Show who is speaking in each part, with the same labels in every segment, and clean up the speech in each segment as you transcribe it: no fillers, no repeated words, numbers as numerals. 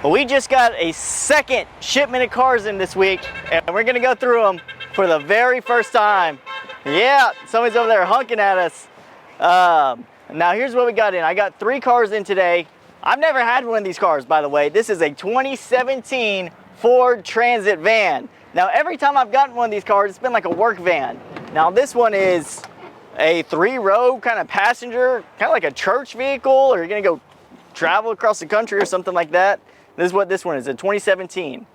Speaker 1: Well, we just got a second shipment of cars in this week, and we're gonna go through them for the very first time. Yeah, somebody's over there honking at us. Now here's what we got in. I got 3 cars in today. I've never had one of these cars, by the way. This is a 2017 Ford Transit van. Now every time I've gotten one of these cars, it's been like a work van. Now this one is a 3-row kind of passenger, kind of like a church vehicle, or you're gonna go travel across the country or something like that. This is what this one is, a 2017.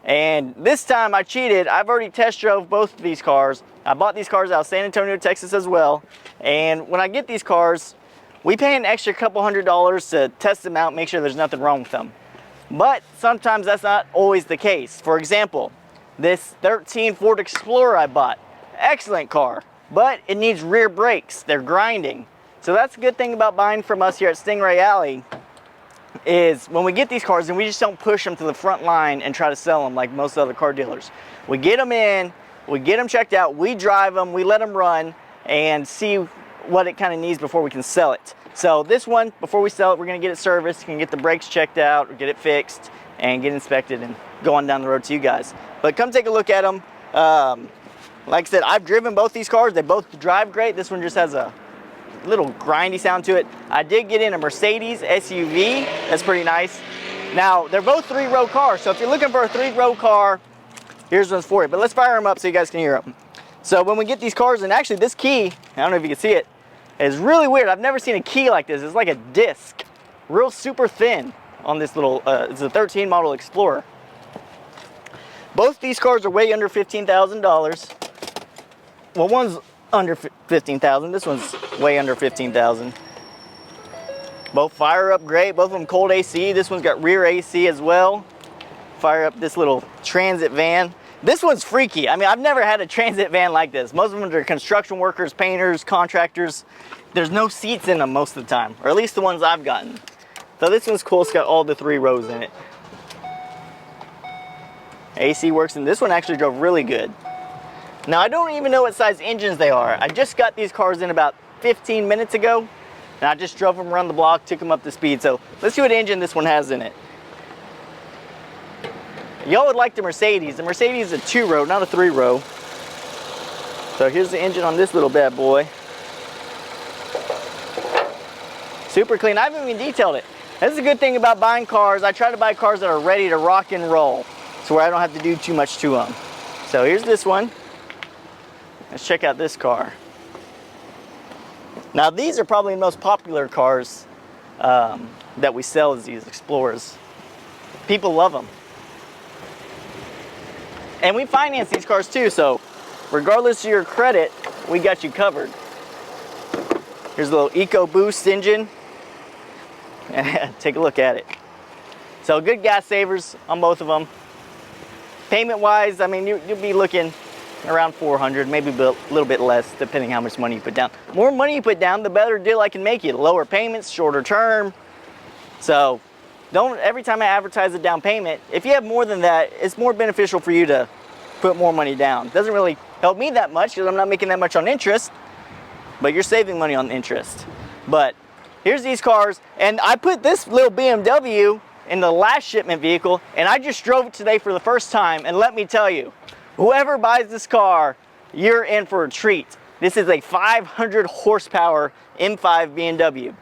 Speaker 1: And this time I cheated. I've already test drove both of these cars. I bought these cars out of San Antonio, Texas as well. And when I get these cars, we pay an extra couple $100s to test them out, make sure there's nothing wrong with them. But sometimes that's not always the case. For example, this 13 Ford Explorer I bought, excellent car, but it needs rear brakes. They're grinding. So that's a good thing about buying from us here at Stingray Alley, is when we get these cars, and we just don't push them to the front line and try to sell them like most other car dealers. We get them in, we get them checked out, we drive them, we let them run and see what it kind of needs before we can sell it. So this one, before we sell it, we're going to get it serviced, we can get the brakes checked out, or get it fixed and get inspected and go on down the road to you guys. But come take a look at them. Like I said, I've driven both these cars. They both drive great. This one just has a little grindy sound to it. I did get in a Mercedes SUV. That's pretty nice. Now, they're both 3-row cars, so if you're looking for a 3-row car, here's one's for you. But let's fire them up so you guys can hear them. So when we get these cars, and actually this key, I don't know if you can see it, is really weird. I've never seen a key like this. It's like a disc, real super thin on this little, it's a 13 model Explorer. Both these cars are way under $15,000. Well, one's under 15,000. This one's way under 15,000. Both fire up great. Both of them cold AC. This one's got rear AC as well. Fire up this little transit van. This one's freaky. I mean, I've never had a transit van like this. Most of them are construction workers, painters, contractors. There's no seats in them most of the time, or at least the ones I've gotten. So this one's cool. It's got all the 3 rows in it. AC works, and this one actually drove really good. Now, I don't even know what size engines they are. I just got these cars in about 15 minutes ago, and I just drove them around the block, took them up to speed. So let's see what engine this one has in it. Y'all would like the Mercedes. The Mercedes is a 2-row, not a 3-row. So here's the engine on this little bad boy. Super clean. I haven't even detailed it. This is a good thing about buying cars. I try to buy cars that are ready to rock and roll, so where I don't have to do too much to them. So here's this one. Let's check out this car. Now these are probably the most popular cars that we sell, is these Explorers. People love them. And we finance these cars too, so regardless of your credit, we got you covered. Here's a little EcoBoost engine. Take a look at it. So good gas savers on both of them. Payment wise, I mean, you'll be looking around $400, maybe a little bit less, depending how much money you put down. The more money you put down, the better deal I can make you. Lower payments, shorter term. So don't, every time I advertise a down payment, if you have more than that, it's more beneficial for you to put more money down. Doesn't really help me that much because I'm not making that much on interest, but you're saving money on interest. But here's these cars, and I put this little BMW in the last shipment vehicle, and I just drove it today for the first time, and let me tell you, whoever buys this car, you're in for a treat. This is a 500 horsepower M5 BMW.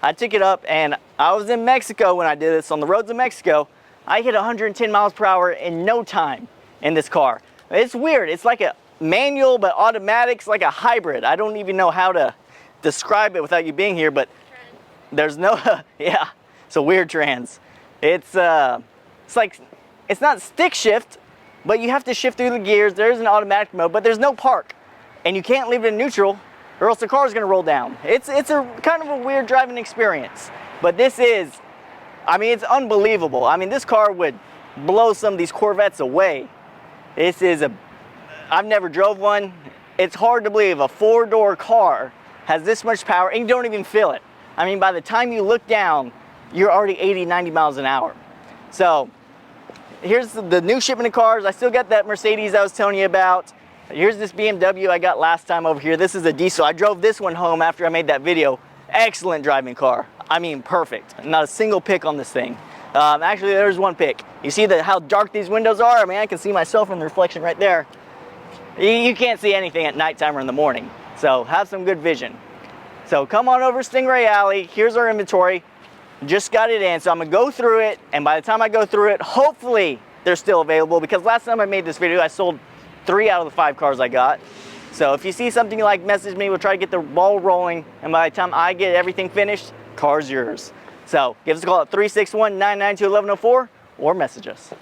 Speaker 1: I took it up, and I was in Mexico when I did this, on the roads of Mexico. I hit 110 miles per hour in no time in this car. It's weird. It's like a manual, but automatic. It's like a hybrid. I don't even know how to describe it without you being here, but there's no, yeah, it's a weird trans. It's like, it's not stick shift, but you have to shift through the gears. There is an automatic mode, but there's no park. And you can't leave it in neutral or else the car's gonna roll down. It's a kind of a weird driving experience. But this is, I mean, it's unbelievable. I mean, this car would blow some of these Corvettes away. This is I've never drove one. It's hard to believe a 4-door car has this much power and you don't even feel it. I mean, by the time you look down, you're already 80, 90 miles an hour. So here's the new shipment of cars. I still got that Mercedes I was telling you about. Here's this BMW I got last time over here. This is a diesel. I drove this one home after I made that video. Excellent driving car. I mean, perfect. Not a single pick on this thing. Actually, there's one pic. You see how dark these windows are? I mean, I can see myself in the reflection right there. You can't see anything at nighttime or in the morning, so have some good vision. So come on over to Stingray Alley. Here's our inventory. Just got it in, so I'm gonna go through it, and by the time I go through it, hopefully they're still available, because last time I made this video, I sold 3 out of the 5 cars I got. So if you see something you like, message me. We'll try to get the ball rolling, and by the time I get everything finished, car's yours. So give us a call at 361-992-1104 or message us.